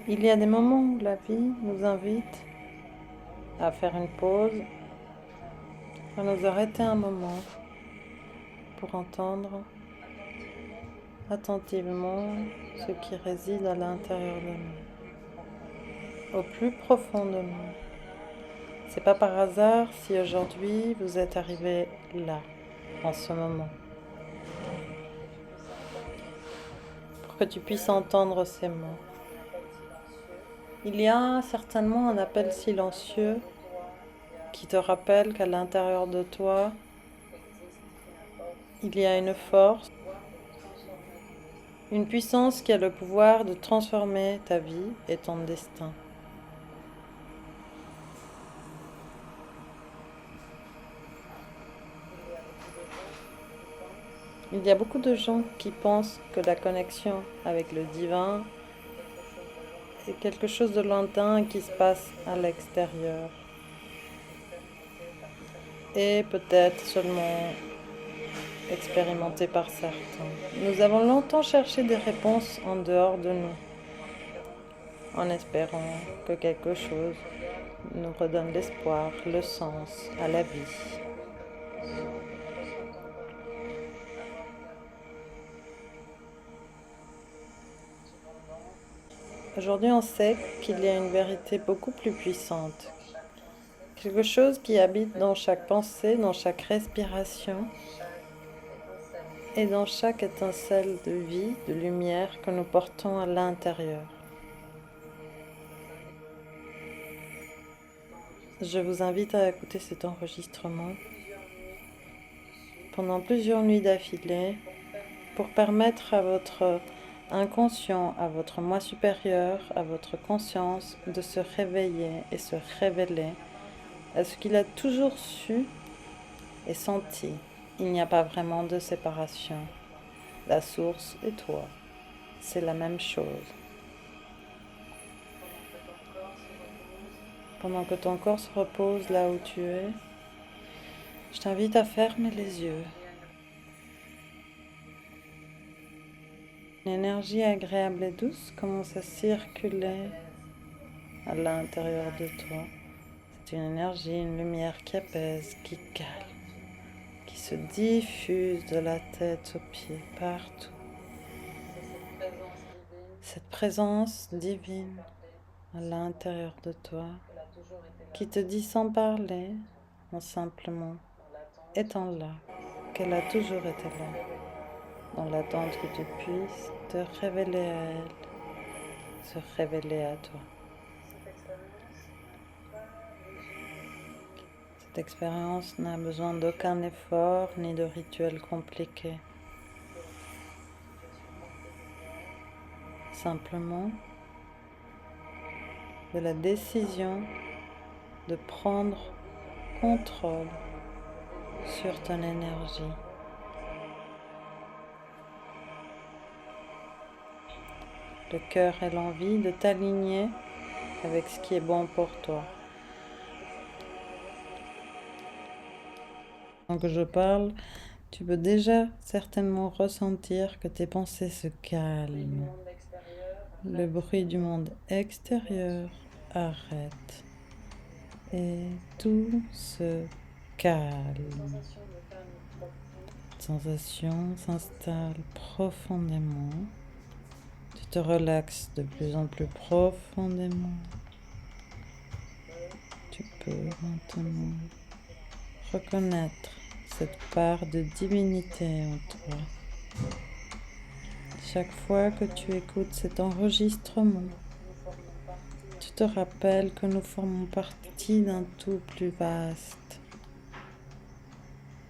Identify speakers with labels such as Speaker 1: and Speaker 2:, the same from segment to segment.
Speaker 1: Il y a des moments où la vie nous invite à faire une pause, à nous arrêter un moment pour entendre attentivement ce qui réside à l'intérieur de nous, au plus profond de nous. C'est pas par hasard si aujourd'hui vous êtes arrivé là, en ce moment, pour que tu puisses entendre ces mots. Il y a certainement un appel silencieux qui te rappelle qu'à l'intérieur de toi, il y a une force, une puissance qui a le pouvoir de transformer ta vie et ton destin. Il y a beaucoup de gens qui pensent que la connexion avec le divin est quelque chose de lointain qui se passe à l'extérieur et peut-être seulement expérimenté par certains. Nous avons longtemps cherché des réponses en dehors de nous, en espérant que quelque chose nous redonne l'espoir, le sens à la vie. Aujourd'hui, on sait qu'il y a une vérité beaucoup plus puissante, quelque chose qui habite dans chaque pensée, dans chaque respiration et dans chaque étincelle de vie, de lumière que nous portons à l'intérieur. Je vous invite à écouter cet enregistrement pendant plusieurs nuits d'affilée pour permettre à votre inconscient, à votre moi supérieur, à votre conscience de se réveiller et se révéler à ce qu'il a toujours su et senti. Il n'y a pas vraiment de séparation. La source et toi, c'est la même chose. Pendant que ton corps se repose là où tu es, je t'invite à fermer les yeux. Une énergie agréable et douce commence à circuler à l'intérieur de toi. C'est une énergie, une lumière qui apaise, qui calme, qui se diffuse de la tête aux pieds, partout. Cette présence divine à l'intérieur de toi qui te dit sans parler, en simplement étant là, qu'elle a toujours été là, dans l'attente que tu puisses te révéler à elle, se révéler à toi. Cette expérience n'a besoin d'aucun effort ni de rituel compliqué. Simplement de la décision de prendre contrôle sur ton énergie. Le cœur et l'envie de t'aligner avec ce qui est bon pour toi. Quand je parle, tu peux déjà certainement ressentir que tes pensées se calment. Le bruit du monde extérieur arrête et tout se calme. Cette sensation s'installe profondément. Tu te relaxes de plus en plus profondément. Tu peux maintenant reconnaître cette part de divinité en toi. Chaque fois que tu écoutes cet enregistrement, tu te rappelles que nous formons partie d'un tout plus vaste.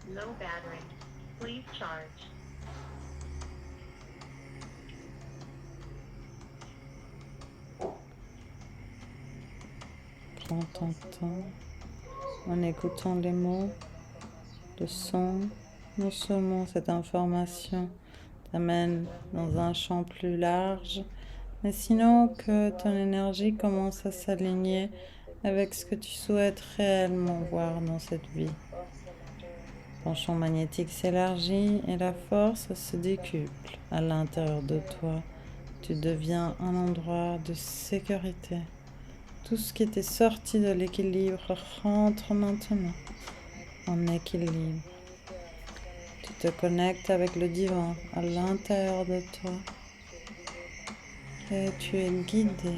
Speaker 2: Low battery. Please charge.
Speaker 1: Prends ton temps en écoutant les mots, le son. Non seulement cette information t'amène dans un champ plus large, mais sinon que ton énergie commence à s'aligner avec ce que tu souhaites réellement voir dans cette vie. Ton champ magnétique s'élargit et la force se décuple à l'intérieur de toi, Tu deviens un endroit de sécurité. Tout ce qui était sorti de l'équilibre rentre maintenant en équilibre. Tu te connectes avec le divin à l'intérieur de toi et tu es guidé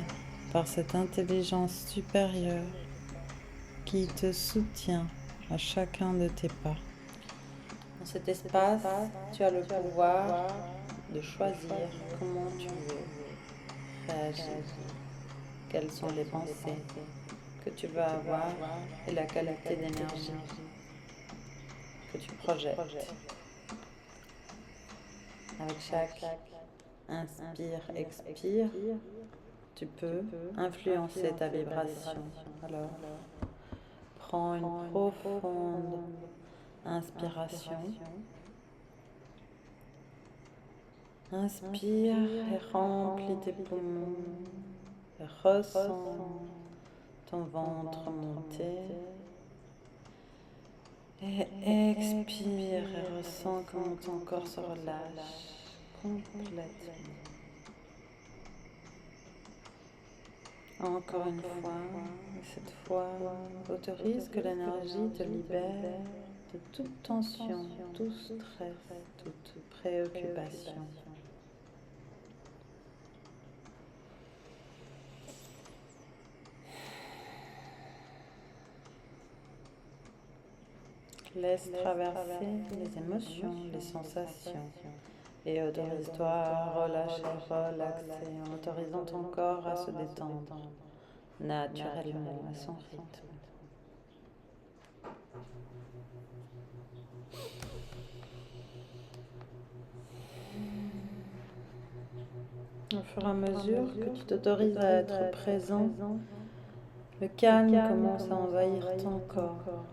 Speaker 1: par cette intelligence supérieure qui te soutient à chacun de tes pas. Dans cet espace, tu as le pouvoir de choisir comment tu veux réagir, quelles sont les pensées que tu vas avoir et la qualité d'énergie que tu projettes. Avec chaque inspire, expire, tu peux influencer ta vibration. Alors, prends une profonde inspiration. Inspire et remplis tes poumons. Et ressens ton ventre monter. Et expire et ressens comment ton corps se relâche complètement. Encore une fois, et cette fois, autorise que l'énergie te libère de toute tension, tout stress, toute préoccupation. Laisse traverser les émotions, les sensations et autorise-toi à relâcher, relaxer en autorisant ton corps à se détendre naturellement à son rythme. Au fur et à mesure que tu t'autorises à être présent, le calme commence à envahir ton corps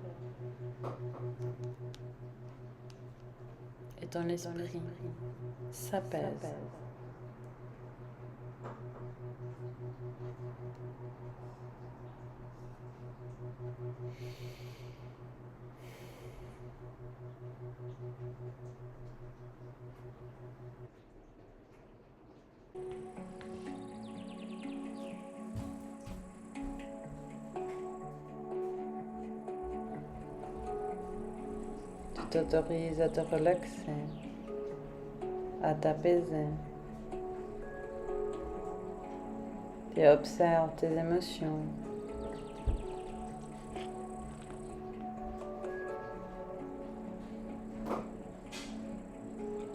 Speaker 1: et ton esprit s'apaise. Tu t'autorises à te relaxer, à t'apaiser. Et observe tes émotions.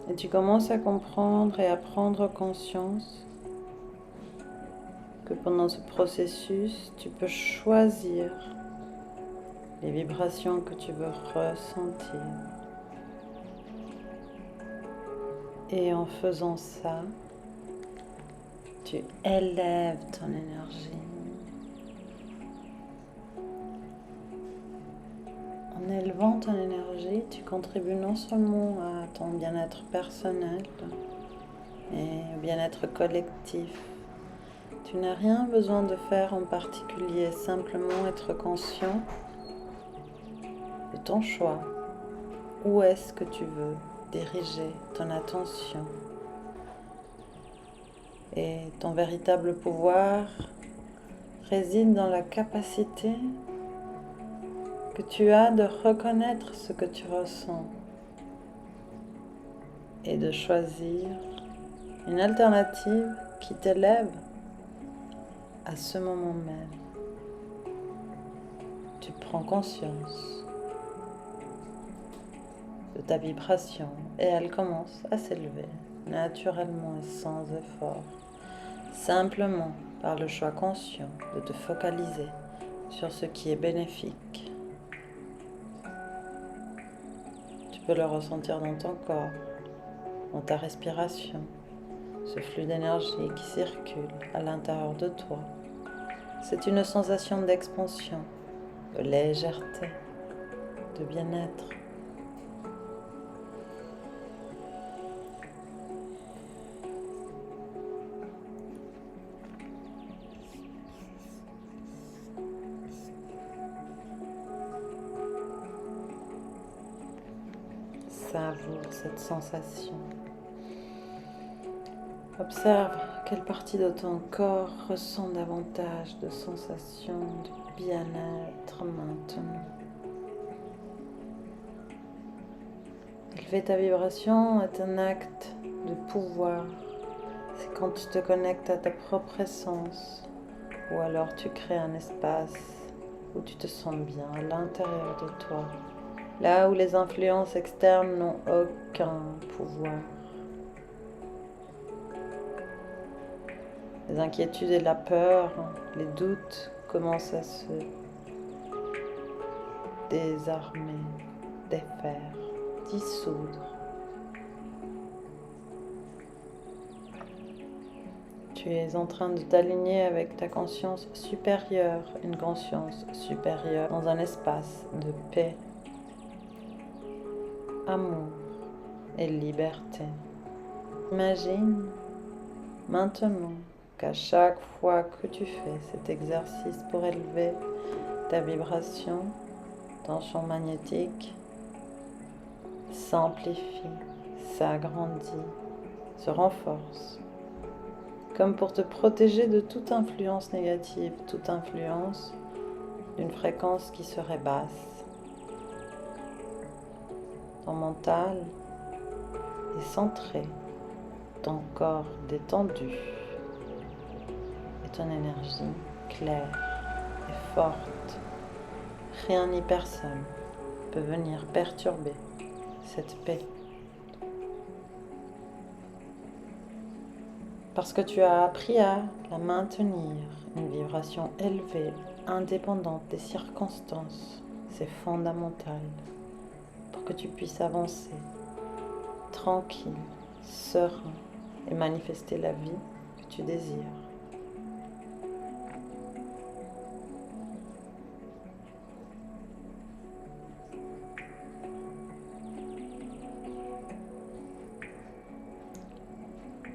Speaker 1: Et tu commences à comprendre et à prendre conscience que pendant ce processus, tu peux choisir les vibrations que tu veux ressentir. Et en faisant ça, tu élèves ton énergie. En élevant ton énergie, tu contribues non seulement à ton bien-être personnel et au bien-être collectif. Tu n'as rien besoin de faire en particulier, simplement être conscient de ton choix. Où est-ce que tu veux diriger ton attention? Et ton véritable pouvoir réside dans la capacité que tu as de reconnaître ce que tu ressens et de choisir une alternative qui t'élève à ce moment même. Tu prends conscience de ta vibration et elle commence à s'élever naturellement et sans effort, simplement par le choix conscient de te focaliser sur ce qui est bénéfique. Tu peux le ressentir dans ton corps, dans ta respiration, ce flux d'énergie qui circule à l'intérieur de toi. C'est une sensation d'expansion, de légèreté, de bien-être. Savoure cette sensation. Observe quelle partie de ton corps ressent davantage de sensations de bien-être maintenant. Élever ta vibration est un acte de pouvoir. C'est quand tu te connectes à ta propre essence, ou alors tu crées un espace où tu te sens bien à l'intérieur de toi, là où les influences externes n'ont aucun pouvoir. Les inquiétudes et la peur, les doutes commencent à se désarmer, défaire, dissoudre. Tu es en train de t'aligner avec ta conscience supérieure, une conscience supérieure dans un espace de paix, amour et liberté. Imagine maintenant qu'à chaque fois que tu fais cet exercice pour élever ta vibration, ton champ magnétique s'amplifie, s'agrandit, se renforce, comme pour te protéger de toute influence négative, toute influence d'une fréquence qui serait basse. Ton mental est centré, ton corps détendu et ton énergie claire et forte. Rien ni personne peut venir perturber cette paix. Parce que tu as appris à la maintenir, une vibration élevée, indépendante des circonstances, c'est fondamental pour que tu puisses avancer tranquille, serein et manifester la vie que tu désires.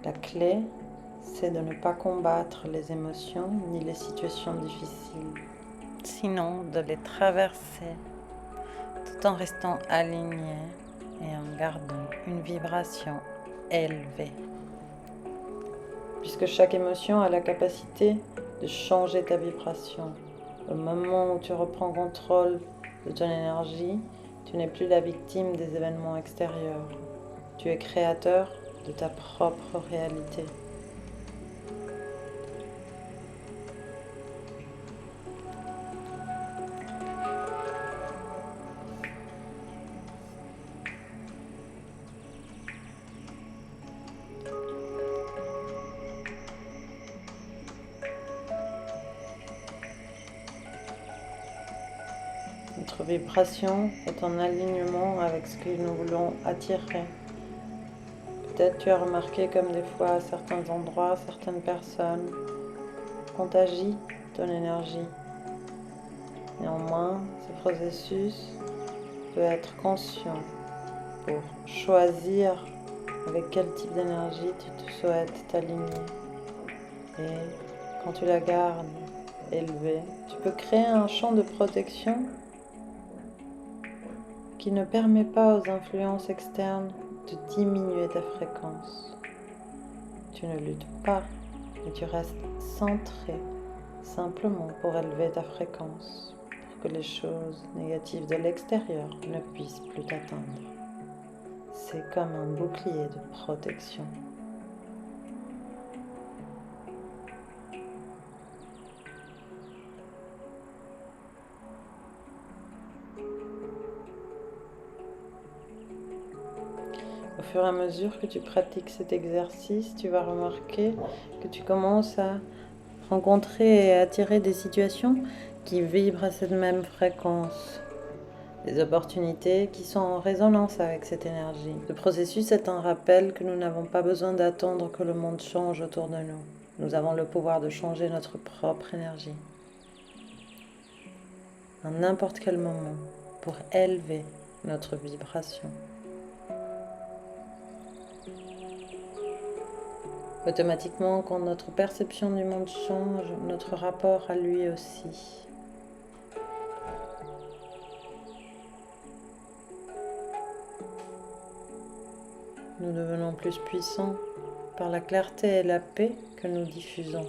Speaker 1: La clé, c'est de ne pas combattre les émotions ni les situations difficiles, sinon de les traverser tout en restant aligné et en gardant une vibration élevée. Puisque chaque émotion a la capacité de changer ta vibration. Au moment où tu reprends contrôle de ton énergie, tu n'es plus la victime des événements extérieurs. Tu es créateur de ta propre réalité. Notre vibration est en alignement avec ce que nous voulons attirer. Peut-être tu as remarqué comme des fois à certains endroits, certaines personnes contagient ton énergie. Néanmoins, ce processus peut être conscient pour choisir avec quel type d'énergie tu te souhaites t'aligner. Et quand tu la gardes élevée, tu peux créer un champ de protection qui ne permet pas aux influences externes de diminuer ta fréquence. Tu ne luttes pas, mais tu restes centré simplement pour élever ta fréquence, pour que les choses négatives de l'extérieur ne puissent plus t'atteindre. C'est comme un bouclier de protection. Au fur et à mesure que tu pratiques cet exercice, tu vas remarquer que tu commences à rencontrer et attirer des situations qui vibrent à cette même fréquence. Des opportunités qui sont en résonance avec cette énergie. Ce processus est un rappel que nous n'avons pas besoin d'attendre que le monde change autour de nous. Nous avons le pouvoir de changer notre propre énergie. À n'importe quel moment, pour élever notre vibration. Automatiquement, quand notre perception du monde change, notre rapport à lui aussi. Nous devenons plus puissants par la clarté et la paix que nous diffusons.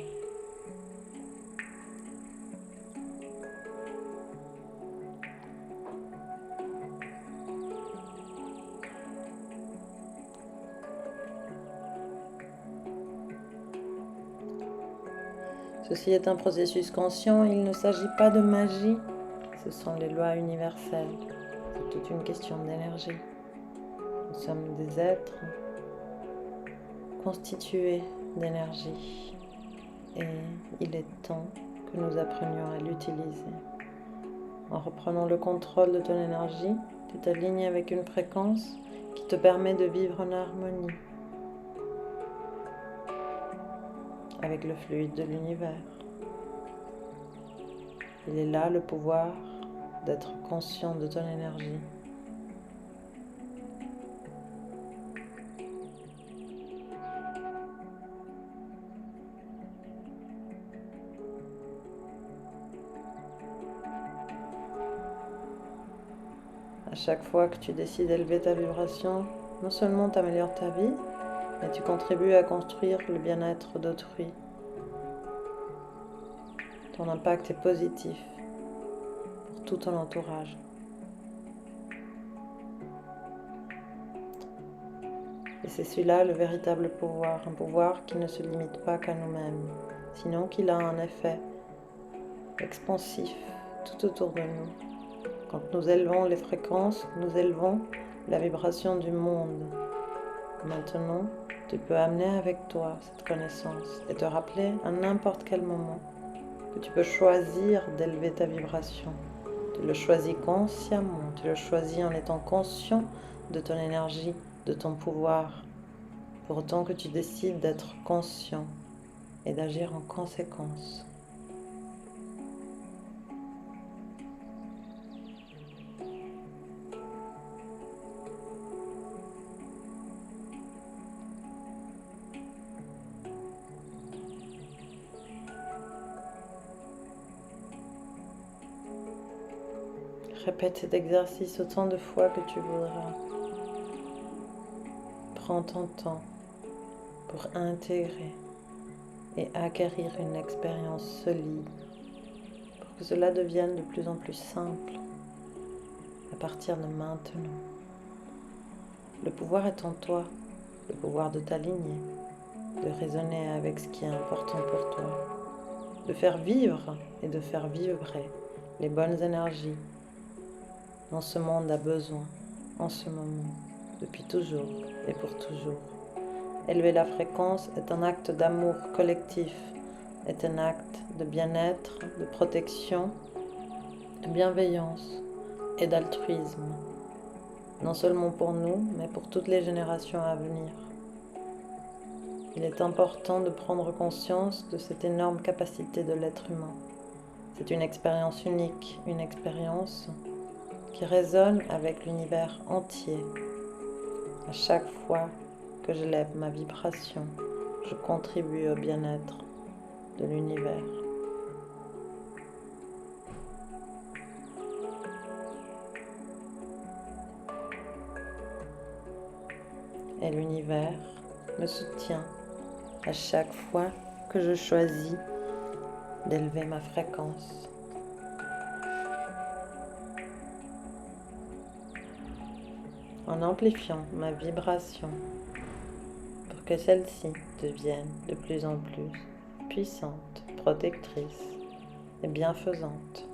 Speaker 1: Ceci est un processus conscient, il ne s'agit pas de magie, ce sont les lois universelles, c'est toute une question d'énergie. Nous sommes des êtres constitués d'énergie et il est temps que nous apprenions à l'utiliser. En reprenant le contrôle de ton énergie, tu t'alignes avec une fréquence qui te permet de vivre en harmonie avec le fluide de l'univers. Il est là le pouvoir d'être conscient de ton énergie. À chaque fois que tu décides d'élever ta vibration, non seulement tu améliores ta vie, mais tu contribues à construire le bien-être d'autrui. Ton impact est positif pour tout ton entourage. Et c'est celui-là le véritable pouvoir, un pouvoir qui ne se limite pas qu'à nous-mêmes, sinon qu'il a un effet expansif tout autour de nous. Quand nous élevons les fréquences, nous élevons la vibration du monde. Maintenant, tu peux amener avec toi cette connaissance et te rappeler à n'importe quel moment que tu peux choisir d'élever ta vibration. Tu le choisis consciemment, tu le choisis en étant conscient de ton énergie, de ton pouvoir, pour autant que tu décides d'être conscient et d'agir en conséquence. Répète cet exercice autant de fois que tu voudras. Prends ton temps pour intégrer et acquérir une expérience solide, pour que cela devienne de plus en plus simple à partir de maintenant. Le pouvoir est en toi, le pouvoir de t'aligner, de raisonner avec ce qui est important pour toi, de faire vivre et de faire vibrer les bonnes énergies dont ce monde a besoin en ce moment, depuis toujours et pour toujours. Élever la fréquence est un acte d'amour collectif, est un acte de bien-être, de protection, de bienveillance et d'altruisme, non seulement pour nous, mais pour toutes les générations à venir. Il est important de prendre conscience de cette énorme capacité de l'être humain. C'est une expérience unique, une expérience qui résonne avec l'univers entier. À chaque fois que je lève ma vibration, je contribue au bien-être de l'univers. Et l'univers me soutient à chaque fois que je choisis d'élever ma fréquence. En amplifiant ma vibration pour que celle-ci devienne de plus en plus puissante, protectrice et bienfaisante.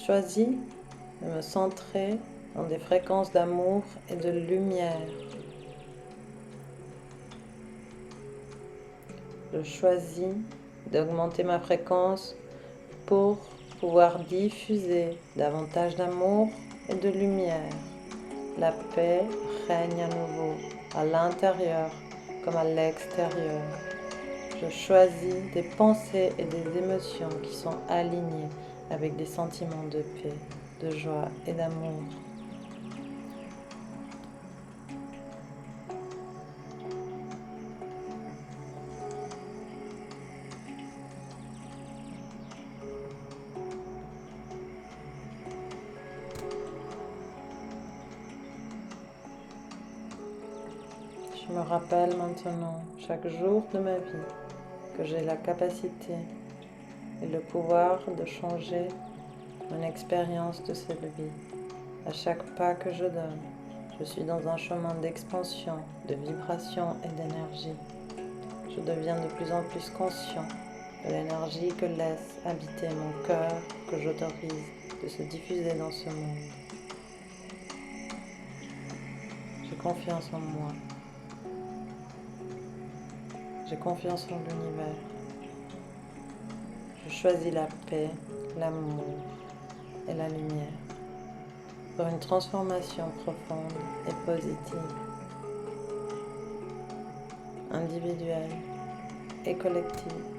Speaker 1: choisis de me centrer dans des fréquences d'amour et de lumière. Je choisis d'augmenter ma fréquence pour pouvoir diffuser davantage d'amour et de lumière. La paix règne à nouveau à l'intérieur comme à l'extérieur. Je choisis des pensées et des émotions qui sont alignées avec des sentiments de paix, de joie et d'amour. Je me rappelle maintenant, chaque jour de ma vie, que j'ai la capacité et le pouvoir de changer mon expérience de cette vie. À chaque pas que je donne, je suis dans un chemin d'expansion, de vibration et d'énergie. Je deviens de plus en plus conscient de l'énergie que laisse habiter mon cœur, que j'autorise de se diffuser dans ce monde. J'ai confiance en moi. J'ai confiance en l'univers. Je choisis la paix, l'amour et la lumière pour une transformation profonde et positive, individuelle et collective.